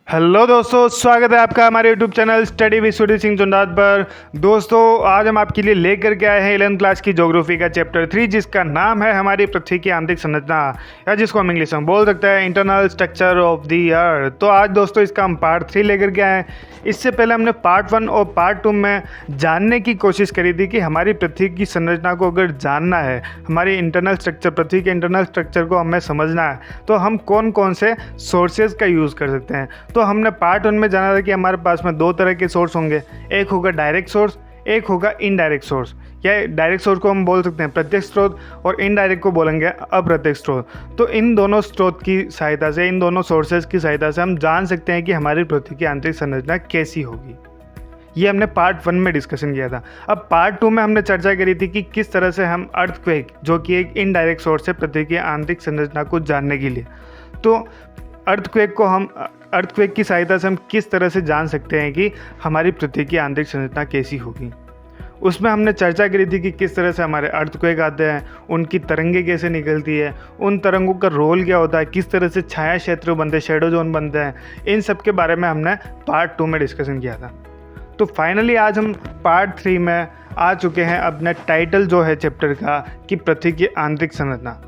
Hello दोस्तों, स्वागत है आपका हमारे YouTube channel study with Surya Singh जुंडात पर। दोस्तों, आज हम आपके लिए लेकर के आए हैं 11th क्लास की ज्योग्राफी का चैप्टर 3, जिसका नाम है हमारी पृथ्वी की आंतरिक संरचना, या जिसको हम इंग्लिश में बोल सकते हैं internal structure of the earth. तो आज दोस्तों इसका हम पार्ट 3 लेकर के आए हैं। इससे पहले हमने पार्ट 1 और पार्ट 2 में जानने की कोशिश करी थी कि हमारी पृथ्वी की संरचना को अगर जानना है, हमारी इंटरनल स्ट्रक्चर, पृथ्वी के इंटरनल स्ट्रक्चर को हमें समझना है, तो हम कौन कौन से सोर्सेज का यूज़ कर सकते हैं। तो हमने पार्ट 1 में जाना था कि हमारे पास में दो तरह के सोर्स होंगे, एक होगा डायरेक्ट सोर्स, एक होगा इनडायरेक्ट सोर्स। या डायरेक्ट सोर्स को हम बोल सकते हैं प्रत्यक्ष स्रोत और इनडायरेक्ट को बोलेंगे अप्रत्यक्ष स्रोत। तो इन दोनों स्रोत की सहायता से, इन दोनों सोर्सेज की सहायता से हम जान सकते हैं कि हमारी पृथ्वी की आंतरिक संरचना कैसी होगी। ये हमने पार्ट 1 में डिस्कशन किया था। अब पार्ट 2 में हमने चर्चा करी थी कि किस तरह से हम अर्थक्वेक, जो कि एक इनडायरेक्ट सोर्स है पृथ्वी की आंतरिक संरचना को जानने के लिए, तो अर्थक्वेक की सहायता से हम किस तरह से जान सकते हैं कि हमारी पृथ्वी की आंतरिक संरचना कैसी होगी। उसमें हमने चर्चा करी थी कि किस तरह से हमारे अर्थक्वेक आते हैं, उनकी तरंगे कैसे निकलती है, उन तरंगों का रोल क्या होता है, किस तरह से छाया क्षेत्र बनते हैं, शेडो जोन बनते हैं। इन सब के बारे में हमने पार्ट 2 में डिस्कशन किया था। तो फाइनली आज हम पार्ट 3 में आ चुके हैं। अपना टाइटल जो है चैप्टर का कि पृथ्वी की आंतरिक संरचना,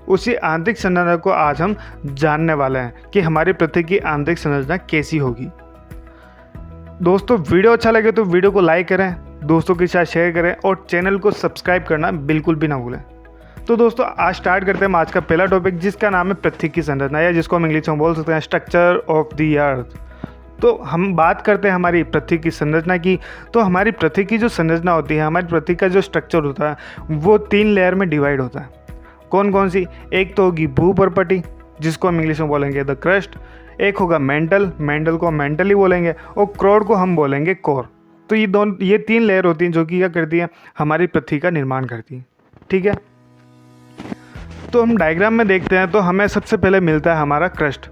उसी आंतरिक संरचना को आज हम जानने वाले हैं कि हमारी पृथ्वी की आंतरिक संरचना कैसी होगी। दोस्तों, वीडियो अच्छा लगे तो वीडियो को लाइक करें, दोस्तों के साथ शेयर करें और चैनल को सब्सक्राइब करना बिल्कुल भी ना भूलें। तो दोस्तों, आज स्टार्ट करते हैं आज का पहला टॉपिक, जिसका नाम है पृथ्वी की संरचना, या जिसको हम इंग्लिश में बोल सकते हैं स्ट्रक्चर ऑफ द अर्थ। तो हम बात करते हैं हमारी पृथ्वी की संरचना की। तो हमारी पृथ्वी की जो संरचना होती है, हमारी पृथ्वी का जो स्ट्रक्चर होता है, वो 3 लेयर में डिवाइड होता है। कौन कौन सी? एक तो होगी भूपर्पटी, जिसको हम इंग्लिश में बोलेंगे द क्रस्ट। एक होगा मेंटल को हम मेंटल ही बोलेंगे, और क्रोड को हम बोलेंगे कोर। तो ये 3 लेयर होती हैं जो कि क्या करती है, हमारी पृथ्वी का निर्माण करती है। ठीक है, तो हम डायग्राम में देखते हैं तो हमें सबसे पहले मिलता है हमारा क्रस्ट।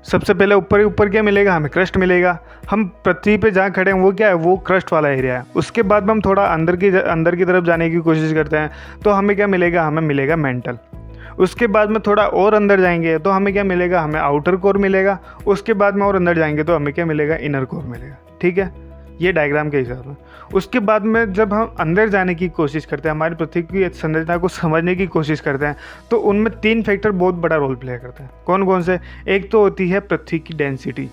सबसे पहले ऊपर क्या मिलेगा, हमें क्रस्ट मिलेगा। हम पृथ्वी पे जहाँ खड़े हैं वो क्या है, वो क्रस्ट वाला एरिया है। उसके बाद में हम थोड़ा अंदर की तरफ जाने की कोशिश करते हैं तो हमें क्या मिलेगा, हमें मिलेगा मेंटल। उसके बाद में थोड़ा और अंदर जाएंगे तो हमें क्या मिलेगा, हमें आउटर कोर मिलेगा। उसके बाद में और अंदर जाएंगे तो हमें क्या मिलेगा, इनर कोर मिलेगा। ठीक है, ये डायग्राम के हिसाब से। उसके बाद में जब हम अंदर जाने की कोशिश करते हैं, हमारी पृथ्वी की संरचना को समझने की कोशिश करते हैं, तो उनमें 3 फैक्टर बहुत बड़ा रोल प्ले करते हैं। कौन कौन से? एक तो होती है पृथ्वी की डेंसिटी।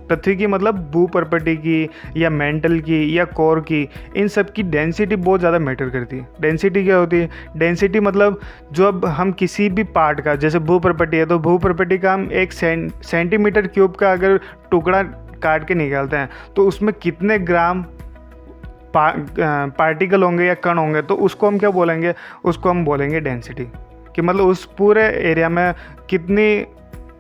पृथ्वी की मतलब भूपर्पटी की या मेंटल की या कोर की, इन सब की डेंसिटी बहुत ज़्यादा मैटर करती है। डेंसिटी क्या होती है? डेंसिटी मतलब जब हम किसी भी पार्ट का, जैसे भूपर्पटी है तो भूपर्पटी का हम 1 सेंटीमीटर क्यूब का अगर टुकड़ा काट के निकालते हैं तो उसमें कितने ग्राम पार्टिकल होंगे या कण होंगे, तो उसको हम क्या बोलेंगे, उसको हम बोलेंगे डेंसिटी। कि मतलब उस पूरे एरिया में कितनी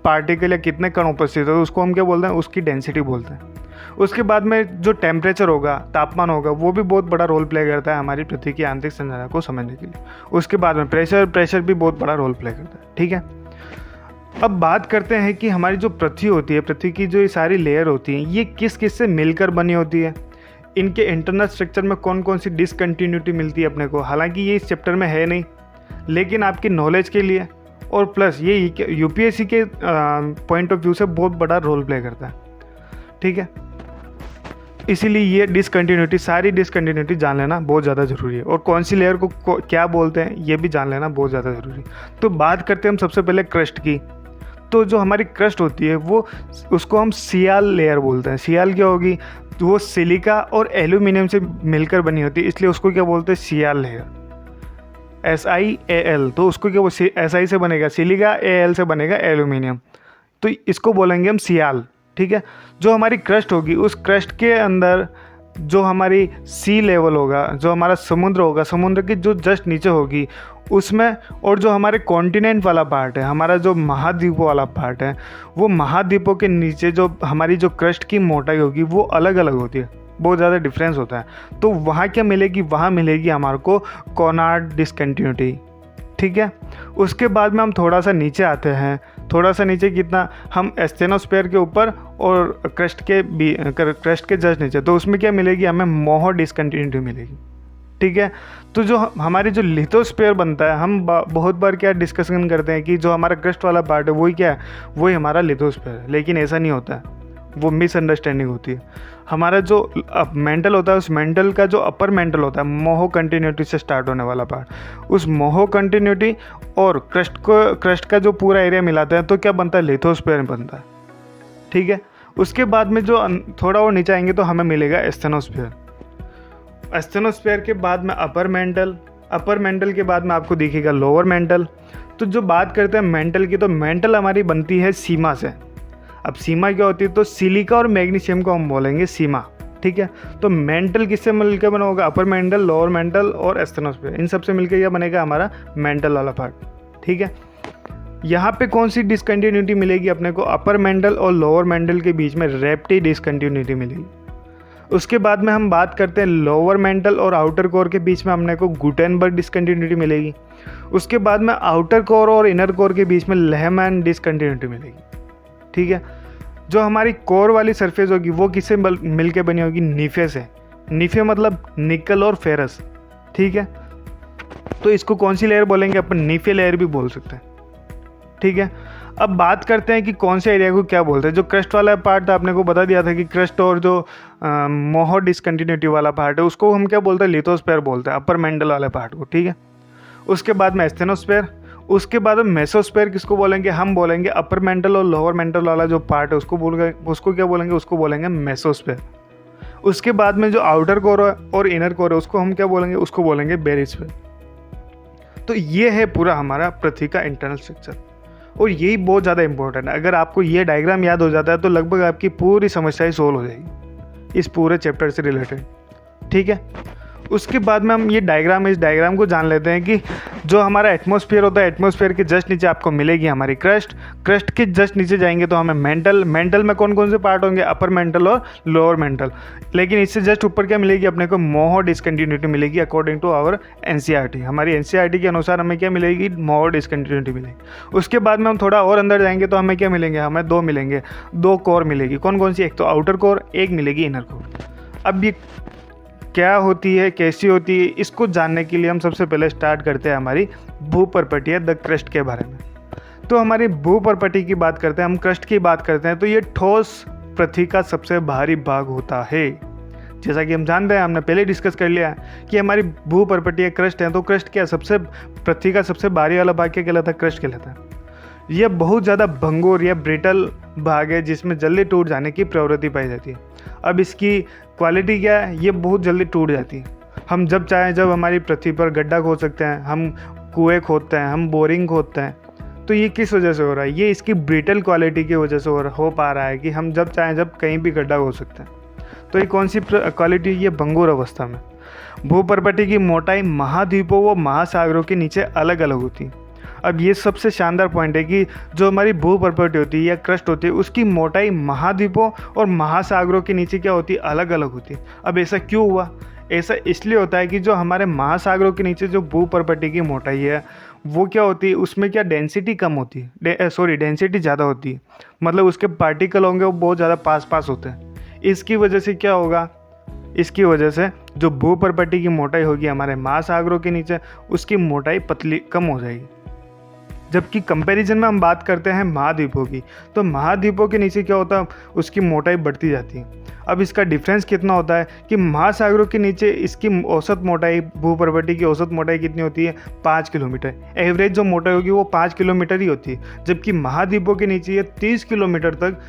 पार्टिकल या कितने कण उपस्थित है, तो उसको हम क्या बोलते हैं, उसकी डेंसिटी बोलते हैं। उसके बाद में जो टेम्परेचर होगा, तापमान होगा, वो भी बहुत बड़ा रोल प्ले करता है हमारी पृथ्वी की आंतरिक संरचना को समझने के लिए। उसके बाद में प्रेशर भी बहुत बड़ा रोल प्ले करता है। ठीक है, अब बात करते हैं कि हमारी जो पृथ्वी होती है, पृथ्वी की जो ये सारी लेयर होती हैं, ये किस किस से मिलकर बनी होती है, इनके इंटरनल स्ट्रक्चर में कौन कौन सी डिसकंटिन्यूटी मिलती है अपने को। हालांकि ये इस चैप्टर में है नहीं, लेकिन आपकी नॉलेज के लिए और प्लस ये यूपीएससी के पॉइंट ऑफ व्यू से बहुत बड़ा रोल प्ले करता है। ठीक है, इसीलिए ये सारी डिसकंटिन्यूटी जान लेना बहुत ज़्यादा ज़रूरी है, और कौन सी लेयर को क्या बोलते हैं ये भी जान लेना बहुत ज़्यादा ज़रूरी है। तो बात करते हैं हम सबसे पहले क्रस्ट की। तो जो हमारी क्रस्ट होती है वो, उसको हम सियाल लेयर बोलते हैं। सियाल क्या होगी, तो वो सिलिका और एल्यूमिनियम से मिलकर बनी होती है, इसलिए उसको क्या बोलते हैं, सियाल लेयर। SiAl, तो उसको क्या Si से बनेगा सिलिका, Al से बनेगा एल्यूमिनियम, तो इसको बोलेंगे हम सियाल। ठीक है, जो हमारी क्रस्ट होगी, उस क्रस्ट के अंदर जो हमारी सी लेवल होगा, जो हमारा समुद्र होगा, समुद्र की जो जस्ट नीचे होगी उसमें, और जो हमारे कॉन्टिनेंट वाला पार्ट है, हमारा जो महाद्वीपों वाला पार्ट है, वो महाद्वीपों के नीचे जो हमारी जो क्रस्ट की मोटाई होगी वो अलग अलग होती है, बहुत ज़्यादा डिफरेंस होता है। तो वहाँ क्या मिलेगी, वहाँ मिलेगी हमारे को कॉनार्ड डिसकंटिन्यूटी। ठीक है, उसके बाद में हम थोड़ा सा नीचे आते हैं, थोड़ा सा नीचे कितना, हम एस्थेनोस्फीयर के ऊपर और क्रस्ट के जस्ट नीचे, तो उसमें क्या मिलेगी, हमें मोहो डिसकंटिन्यूटी मिलेगी। ठीक है। तो जो हमारी जो लिथोस्फीयर बनता है, हम बहुत बार क्या डिस्कशन करते हैं कि जो हमारा क्रस्ट वाला पार्ट है वही क्या है, वही हमारा लिथोस्फीयर है, लेकिन ऐसा नहीं होता है, वो मिसअंडरस्टैंडिंग होती है। हमारा जो मेंटल होता है, उस मेंटल का जो अपर मेंटल होता है, मोहो कंटिन्यूटी से स्टार्ट होने वाला पार्ट, उस मोहो कंटिन्यूटी और क्रस्ट का जो पूरा एरिया मिलाते हैं तो क्या बनता है, लिथोस्फीयर बनता है, ठीक है। उसके बाद में जो थोड़ा और नीचे आएंगे तो हमें मिलेगा एस्थेनोस्फीयर। एस्थेनोस्फीयर के बाद में अपर मेंटल के बाद में आपको दिखेगा लोअर मेंटल। तो जो बात करते हैं मेंटल की, तो मेंटल हमारी बनती है सीमा से। अब सीमा क्या होती है, तो सिलिका और मैग्नीशियम को हम बोलेंगे सीमा, ठीक है। तो मेंटल किससे मिलकर बना होगा, अपर मेंटल, लोअर मेंटल और एस्थेनोस्फीयर, इन सब से मिलकर क्या बनेगा हमारा मेंटल वाला पार्ट, ठीक है। यहाँ पे कौन सी डिसकंटिन्यूटी मिलेगी अपने को, अपर मेंटल और लोअर मेंटल के बीच में रेप्टी डिसकंटिन्यूटी मिलेगी। उसके बाद में हम बात करते हैं लोअर मेंटल और आउटर कोर के बीच में हमने को गुटेनबर्ग डिसकंटिन्यूटी मिलेगी। उसके बाद में आउटर कोर और इनर कोर के बीच में लेहमैन डिसकंटिन्यूटी मिलेगी, ठीक है। जो हमारी कोर वाली सरफेस होगी वो किससे मिलके बनी होगी, नीफे से। नीफे मतलब निकल और फेरस, ठीक है। तो इसको कौन सी लेयर बोलेंगे अपन, नीफे लेयर भी बोल सकते हैं, ठीक है। अब बात करते हैं कि कौन से एरिया को क्या बोलते हैं। जो क्रस्ट वाला पार्ट था, आपने को बता दिया था कि क्रस्ट और जो मोहो डिसकंटिन्यूटी वाला पार्ट है उसको हम क्या बोलते हैं, लिथोस्फीयर बोलते हैं, अपर मेंटल वाले पार्ट को, ठीक है। उसके बाद में एस्थेनोस्फीयर, उसके बाद में मेसोस्फीयर किसको बोलेंगे, हम बोलेंगे अपर मेंटल और लोअर मेंटल वाला जो पार्ट है उसको उसको क्या बोलेंगे, उसको बोलेंगे मेसोस्फीयर। उसके बाद में जो आउटर कोर और इनर कोर है उसको हम क्या बोलेंगे, उसको बोलेंगे बेरिस्फीयर। तो ये है पूरा हमारा पृथ्वी का इंटरनल स्ट्रक्चर, और यही बहुत ज़्यादा इंपॉर्टेंट है। अगर आपको ये डायग्राम याद हो जाता है तो लगभग आपकी पूरी समस्या ही सोल्व हो जाएगी इस पूरे चैप्टर से रिलेटेड, ठीक है। उसके बाद में हम इस डायग्राम को जान लेते हैं कि जो हमारा एटमॉस्फेयर होता है, एटमॉस्फेयर के जस्ट नीचे आपको मिलेगी हमारी क्रस्ट के जस्ट नीचे जाएंगे तो हमें मेंटल में कौन कौन से पार्ट होंगे, अपर मेंटल और लोअर मेंटल। लेकिन इससे जस्ट ऊपर क्या मिलेगी अपने को, मोहो डिसकंटिन्यूटी मिलेगी अकॉर्डिंग टू आवर एनसीईआरटी। हमारी एनसीईआरटी के अनुसार हमें क्या मिलेगी, मोहो डिसकंटिन्यूटी मिलेगी। उसके बाद में हम थोड़ा और अंदर जाएंगे तो हमें क्या मिलेंगे, हमें दो कोर मिलेगी। कौन कौन सी, एक तो आउटर कोर, एक मिलेगी इनर कोर। अब ये क्या होती है, कैसी होती है, इसको जानने के लिए हम सबसे पहले स्टार्ट करते हैं हमारी भूपर्पटीय द क्रस्ट के बारे में। तो हमारी भूपर्पटी की बात करते हैं, हम क्रस्ट की बात करते हैं, तो ये ठोस पृथ्वी का सबसे भारी भाग होता है। जैसा कि हम जानते हैं, हमने पहले डिस्कस कर लिया कि हमारी भूपर्पटीय क्रस्ट है, तो क्रस्ट क्या, पृथ्वी का सबसे भारी वाला भाग क्या कहलाता है, क्रस्ट कहलाता है। यह बहुत ज़्यादा भंगुर या ब्रिटल भाग है जिसमें जल्दी टूट जाने की प्रवृत्ति पाई जाती है। अब इसकी क्वालिटी क्या है, ये बहुत जल्दी टूट जाती है। हम जब चाहें जब हमारी पृथ्वी पर गड्ढा खोद सकते हैं, हम कुएं खोदते हैं, हम बोरिंग खोदते हैं। तो ये किस वजह से हो रहा है, ये इसकी ब्रिटल क्वालिटी की वजह से हो पा रहा है कि हम जब चाहें जब कहीं भी गड्ढा खोद सकते हैं। तो ये कौन सी क्वालिटी, ये भंगुर अवस्था में। भूपर्पटी की मोटाई महाद्वीपों व महासागरों के नीचे अलग अलग होती है। अब ये सबसे शानदार पॉइंट है कि जो हमारी भूपर्पटी होती है या क्रस्ट होती है उसकी मोटाई महाद्वीपों और महासागरों के नीचे क्या होती है, अलग अलग होती है। अब ऐसा क्यों हुआ, ऐसा इसलिए होता है कि जो हमारे महासागरों के नीचे जो भूपर्पटी की मोटाई है वो क्या होती है, उसमें क्या डेंसिटी कम होती है, डेंसिटी ज़्यादा होती है, मतलब उसके पार्टिकल होंगे वो बहुत ज़्यादा पास होते हैं। इसकी वजह से क्या होगा, इसकी वजह से जो भूपर्पटी की मोटाई होगी हमारे महासागरों के नीचे, उसकी मोटाई पतली कम हो जाएगी। जबकि कंपैरिजन में हम बात करते हैं महाद्वीपों की, तो महाद्वीपों के नीचे क्या होता है, उसकी मोटाई बढ़ती जाती है। अब इसका डिफरेंस कितना होता है कि महासागरों के नीचे इसकी औसत मोटाई, भूपर्पटी की औसत मोटाई कितनी होती है, 5 किलोमीटर। एवरेज जो मोटाई होगी वो 5 किलोमीटर ही होती है, जबकि महाद्वीपों के नीचे ये 30 किलोमीटर तक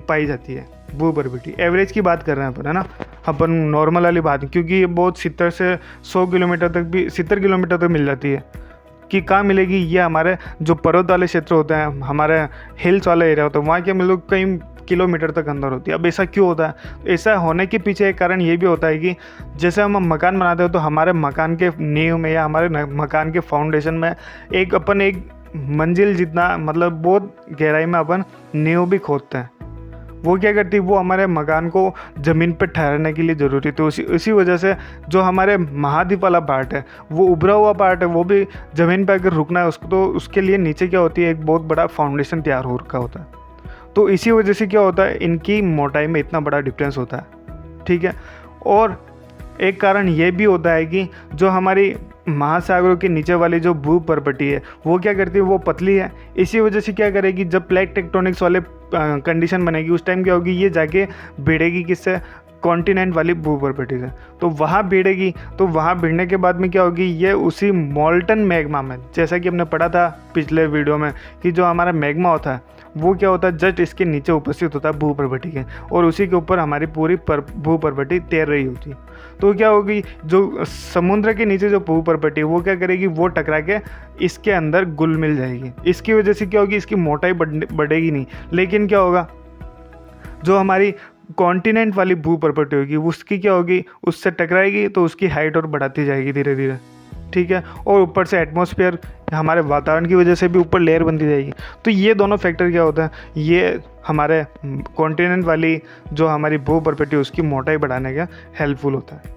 पाई जाती है भूपर्पटी। एवरेज की बात कर रहे हैं अपन, है ना, अपन नॉर्मल वाली बात, क्योंकि ये बहुत 70 से 100 किलोमीटर तक भी, 70 किलोमीटर तक मिल जाती है। कि कहाँ मिलेगी, ये हमारे जो पर्वत वाले क्षेत्र होते हैं, हमारे हिल्स वाले एरिया होता है, वहाँ क्या मिलोग कई किलोमीटर तक अंदर होती है। अब ऐसा क्यों होता है, ऐसा होने के पीछे एक कारण ये भी होता है कि जैसे हम मकान बनाते हो तो हमारे मकान के नींव में या हमारे मकान के फाउंडेशन में एक मंजिल जितना, मतलब बहुत गहराई में अपन नींव भी खोदते हैं। वो क्या करती है, वो हमारे मकान को ज़मीन पर ठहराने के लिए ज़रूरी। तो इसी वजह से जो हमारे महाद्वीप वाला पार्ट है, वो उभरा हुआ पार्ट है, वो भी ज़मीन पर अगर रुकना है उसको, तो उसके लिए नीचे क्या होती है, एक बहुत बड़ा फाउंडेशन तैयार हो रखा होता है। तो इसी वजह से क्या होता है, इनकी मोटाई में इतना बड़ा डिफरेंस होता है, ठीक है। और एक कारण ये भी होता है कि जो हमारी महासागरों के नीचे वाली जो भूपर्पटी है वो क्या करती है, वो पतली है। इसी वजह से क्या करेगी, जब प्लेट टेक्टोनिक्स वाले कंडीशन बनेगी उस टाइम क्या होगी, ये जाके भिड़ेगी किससे, कॉन्टिनेंट वाली भूपर्पटी से। तो वहाँ भिड़ेगी, तो वहाँ भिड़ने के बाद में क्या होगी, ये उसी मोल्टन मैग्मा में, जैसा कि हमने पढ़ा था पिछले वीडियो में कि जो हमारा मैग्मा होता है वो क्या होता है, जस्ट इसके नीचे उपस्थित होता है भूपर्पटी के, और उसी के ऊपर हमारी पूरी भूपर्पटी तैर रही होती है। तो क्या होगी, जो समुद्र के नीचे जो भूपर्पटी है वो क्या करेगी, वो टकरा के इसके अंदर घुल मिल जाएगी। इसकी वजह से क्या होगी, इसकी मोटाई बढ़ेगी नहीं, लेकिन क्या होगा, जो हमारी कॉन्टिनेंट वाली भूपर्पटी होगी उसकी क्या होगी, उससे टकराएगी तो उसकी हाइट और बढ़ाती जाएगी धीरे धीरे, ठीक है। और ऊपर से एटमॉस्फेयर, हमारे वातावरण की वजह से भी ऊपर लेयर बनती जाएगी। तो ये दोनों फैक्टर क्या होता है, ये हमारे कॉन्टिनेंट वाली जो हमारी भूपर्पटी उसकी मोटाई बढ़ाने का हेल्पफुल होता है।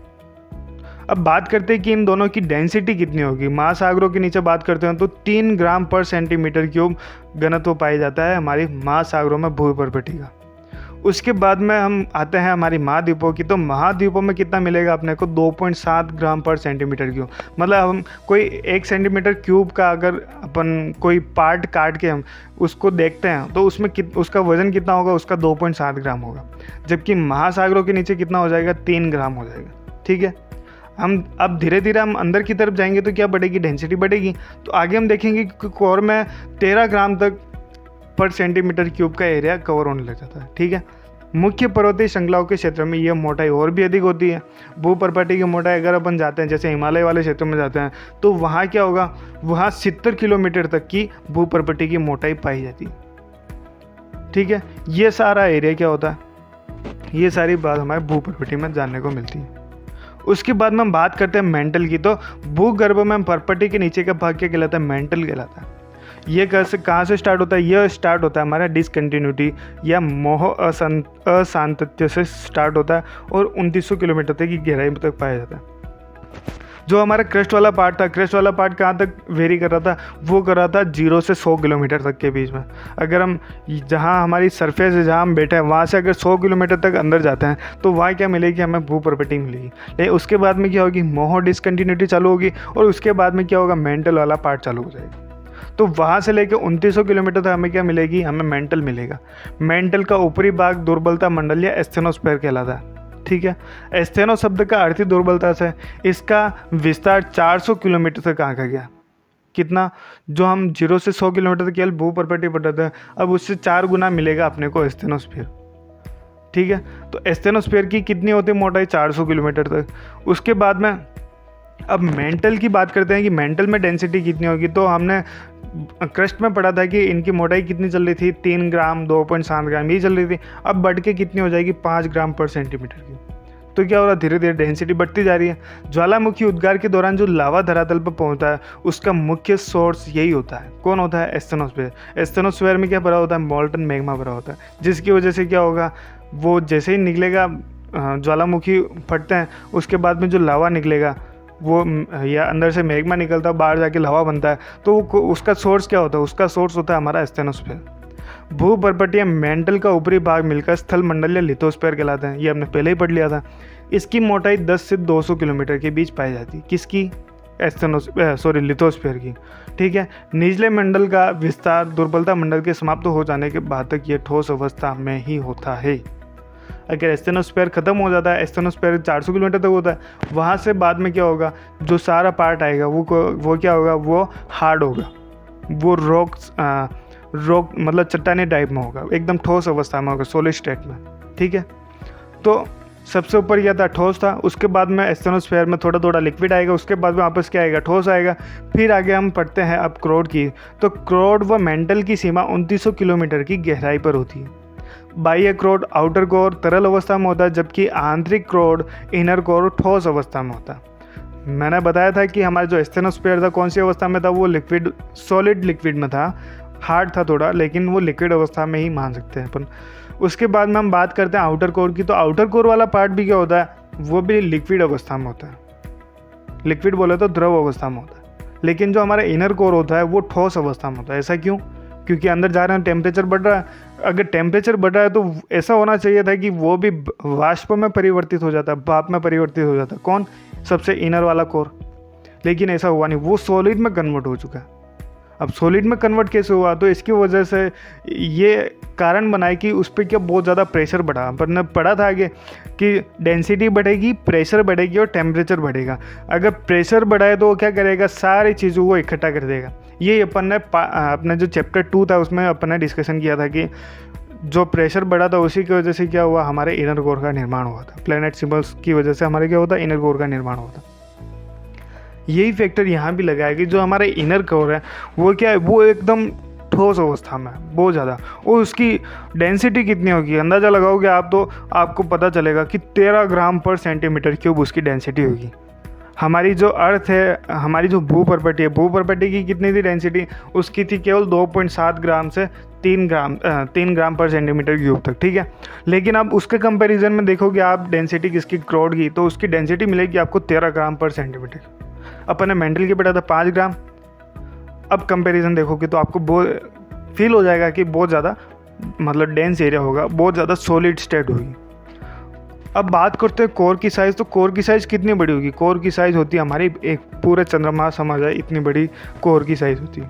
अब बात करते हैं कि इन दोनों की डेंसिटी कितनी होगी। महासागरों के नीचे बात करते हैं तो 3 ग्राम पर सेंटीमीटर क्यूब घनत्व पाया जाता है हमारी महासागरों में भूपर्पटी का। उसके बाद में हम आते हैं हमारी महाद्वीपों की, तो महाद्वीपों में कितना मिलेगा अपने को, 2.7 ग्राम पर सेंटीमीटर क्यूब। मतलब हम कोई 1 सेंटीमीटर क्यूब का अगर अपन कोई पार्ट काट के हम उसको देखते हैं तो उसमें उसका वज़न कितना होगा, उसका 2.7 ग्राम होगा। जबकि महासागरों के नीचे कितना हो जाएगा, 3 ग्राम हो जाएगा, ठीक है। हम अब धीरे धीरे हम अंदर की तरफ जाएंगे तो क्या बढ़ेगी, डेंसिटी बढ़ेगी। तो आगे हम देखेंगे कि कोर में 13 ग्राम तक पर सेंटीमीटर क्यूब का एरिया कवर होने लग जाता है, ठीक है। मुख्य पर्वतीय श्रृंखलाओं के क्षेत्र में यह मोटाई और भी अधिक होती है। भूपर्पटी की मोटाई अगर अपन जाते हैं, जैसे हिमालय वाले क्षेत्र में जाते हैं, तो वहाँ क्या होगा, वहाँ 70 किलोमीटर तक की भूपर्पटी की मोटाई पाई जाती है, ठीक है। ये सारा एरिया क्या होता है, ये सारी बात हमारे भूपर्पटी में जानने को मिलती है। उसके बाद में हम बात करते हैं मेंटल की, तो भूगर्भ में पर्पटी के नीचे का भाग क्या कहलाता है, मेंटल कहलाता है। ये कहाँ से स्टार्ट होता है, यह स्टार्ट होता है हमारा डिसकंटिन्यूटी या मोह असांतत्य से स्टार्ट होता है और 2900 किलोमीटर तक की गहराई तक पाया जाता है। जो हमारा क्रस्ट वाला पार्ट था, क्रस्ट वाला पार्ट कहाँ तक वेरी कर रहा था, वो कर रहा था 0 से 100 किलोमीटर तक के बीच में। अगर हम जहाँ हमारी सरफेस है, जहाँ हम बैठे हैं, वहाँ से अगर 100 किलोमीटर तक अंदर जाते हैं तो वहाँ क्या मिलेगी, हमें भूपर्पटी मिलेगी। लेकिन उसके बाद में क्या होगी, मोह डिसकंटिन्यूटी चालू होगी और उसके बाद में क्या होगा, मेंटल वाला पार्ट चालू हो जाएगा। तो वहाँ से लेकर 2900 किलोमीटर तक हमें क्या मिलेगी, हमें मेंटल मिलेगा। मेंटल का ऊपरी भाग दुर्बलता मंडल या एस्थेनोस्फेयर कहलाता है, ठीक है। एस्थेनो शब्द का अर्थ ही दुर्बलता से, इसका विस्तार 400 किलोमीटर तक आंका गया। कितना, जो हम 0 से 100 किलोमीटर तक केवल भूपर्पटी पर रहते हैं, अब उससे 4 गुना मिलेगा अपने को एस्थेनोस्फेयर, ठीक है। तो एस्थेनोस्फेयर की कितनी होती है मोटाई, 400 किलोमीटर तक। उसके बाद में अब मेंटल की बात करते हैं कि मेंटल में डेंसिटी कितनी होगी। तो हमने क्रस्ट में पढ़ा था कि इनकी मोटाई कितनी चल रही थी, 3 ग्राम 2.7 ग्राम ये चल रही थी। अब बढ़ के कितनी हो जाएगी, 5 ग्राम पर सेंटीमीटर की। तो क्या हो रहा है, धीरे धीरे डेंसिटी बढ़ती जा रही है। ज्वालामुखी उद्गार के दौरान जो लावा धरातल पर पहुंचता है उसका मुख्य सोर्स यही होता है। कौन होता है, एस्थेनोस्फेयर। एस्थेनोस्फेयर में क्या भरा होता है, मोल्टन मैग्मा भरा होता है, जिसकी वजह से क्या होगा, वो जैसे ही निकलेगा, ज्वालामुखी फटते हैं उसके बाद में जो लावा निकलेगा वो, या अंदर से मैग्मा निकलता है, बाहर जाके लावा बनता है, तो उसका सोर्स क्या होता है, उसका सोर्स होता है हमारा एस्थेनोस्फेयर। भूपर्पटीय मेंटल का ऊपरी भाग मिलकर स्थल मंडल या लिथोस्फेयर कहलाते हैं। ये हमने पहले ही पढ़ लिया था। इसकी मोटाई 10 से 200 किलोमीटर के बीच पाई जाती है। किसकी, लिथोस्फेयर की, ठीक है। निचले मंडल का विस्तार दुर्बलता मंडल के समाप्त हो जाने के बाद तक ये ठोस अवस्था में ही होता है। अगर एस्थेनोस्फेयर खत्म हो जाता है, एस्थेनोस्फेयर 400 किलोमीटर तक होता है, वहाँ से बाद में क्या होगा, जो सारा पार्ट आएगा वो क्या होगा, वो हार्ड होगा, वो रॉक मतलब चट्टानी टाइप में होगा, एकदम ठोस अवस्था में होगा, सॉलिड स्टेट में, ठीक है। तो सबसे ऊपर यह था ठोस था, उसके बाद में एस्थेनोस्फेयर में थोड़ा थोड़ा लिक्विड आएगा, उसके बाद में वापस क्या आएगा, ठोस आएगा। फिर आगे हम पढ़ते हैं अब क्रोड की। तो क्रोड व मेंटल की सीमा 2900 किलोमीटर की गहराई पर होती है। बाह्य क्रोड आउटर कोर तरल अवस्था में होता है, जबकि आंतरिक क्रोड इनर कोर ठोस अवस्था में होता है। मैंने बताया था कि हमारा जो एस्थेनोस्फेयर था कौन सी अवस्था में था, वो लिक्विड, सॉलिड लिक्विड में था, हार्ड था थोड़ा, लेकिन वो लिक्विड अवस्था में ही मान सकते हैं अपन। उसके बाद में हम बात करते हैं आउटर कोर की। तो आउटर कोर वाला पार्ट भी क्या होता है, वो भी लिक्विड अवस्था में होता है। लिक्विड बोले तो द्रव अवस्था में होता है, लेकिन जो हमारा इनर कोर होता है वो ठोस अवस्था में होता है। ऐसा क्यों, क्योंकि अंदर जा रहे हैं, टेम्परेचर बढ़ रहा है, अगर टेम्परेचर बढ़ रहा है तो ऐसा होना चाहिए था कि वो भी वाष्प में परिवर्तित हो जाता, भाप में परिवर्तित हो जाता। कौन? सबसे इनर वाला कोर। लेकिन ऐसा हुआ नहीं, वो सॉलिड में कन्वर्ट हो चुका। अब सॉलिड में कन्वर्ट कैसे हुआ? तो इसकी वजह से ये कारण बनाए कि उस पर क्या बहुत ज़्यादा प्रेशर बढ़ा। अपन ने पढ़ा था आगे कि डेंसिटी बढ़ेगी, प्रेशर बढ़ेगी और टेम्परेचर बढ़ेगा। अगर प्रेशर बढ़ाए तो वो क्या करेगा? सारी चीज़ों को इकट्ठा कर देगा। ये अपन ने अपने जो चैप्टर 2 था उसमें अपन ने डिस्कशन किया था कि जो प्रेशर बढ़ा था उसी की वजह से क्या हुआ? हमारे इनर कोर का निर्माण हुआ था। प्लैनेट सिंबल्स की वजह से हमारे क्या होता? इनर कोर का निर्माण होता। यही फैक्टर यहाँ भी लगाया कि जो हमारे इनर कोर है वो क्या है? वो एकदम ठोस अवस्था में है बहुत ज़्यादा। और उसकी डेंसिटी कितनी होगी अंदाज़ा लगाओगे आप तो आपको पता चलेगा कि 13 ग्राम पर सेंटीमीटर क्यूब उसकी डेंसिटी होगी। हमारी जो अर्थ है, हमारी जो भूप्रपट्टी है, भूप्रपट्टी की कितनी थी डेंसिटी? उसकी थी केवल 2.7 ग्राम से 3 ग्राम पर सेंटीमीटर क्यूब तक, ठीक है। लेकिन अब उसके कंपैरिजन में देखोगे आप डेंसिटी किसकी? क्रोड की, तो उसकी डेंसिटी मिलेगी आपको 13 ग्राम पर सेंटीमीटर। अपन ने मेंटल के पढ़ा था 5 ग्राम। अब कंपैरिजन देखोगे तो आपको बहुत फील हो जाएगा कि बहुत ज़्यादा मतलब डेंस एरिया होगा, बहुत ज़्यादा सॉलिड स्टेट होगी। अब बात करते हैं कोर की साइज़। तो कोर की साइज़ कितनी बड़ी होगी? कोर की साइज़ होती है हमारी एक पूरे चंद्रमा समझ जाए इतनी बड़ी कोर की साइज़ होती है।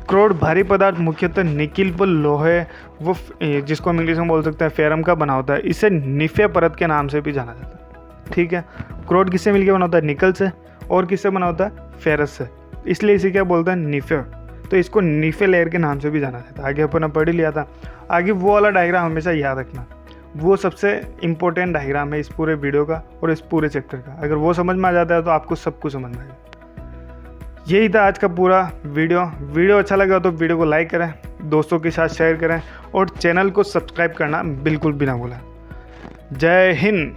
क्रोड भारी पदार्थ मुख्यतः निकिल पर लोहे वो जिसको हम इंग्लिश में बोल सकते हैं फेरम का बना होता है। इसे निफे परत के नाम से भी जाना जाता है, ठीक है। क्रोड किससे मिलकर बना होता है? निकल से। और किससे बना होता है? फेरस से। इसलिए इसे क्या बोलते हैं? निफे। तो इसको निफे लेयर के नाम से भी जाना जाता है। आगे अपन ने पढ़ ही लिया था। आगे वो वाला डायग्राम हमेशा याद रखना, वो सबसे इम्पोर्टेंट डायग्राम है इस पूरे वीडियो का और इस पूरे चैप्टर का। अगर वो समझ में आ जाता है तो आपको सब कुछ समझ में आएगा। यही था आज का पूरा वीडियो अच्छा लगा तो वीडियो को लाइक करें, दोस्तों के साथ शेयर करें और चैनल को सब्सक्राइब करना बिल्कुल भी ना भूलें। जय हिंद।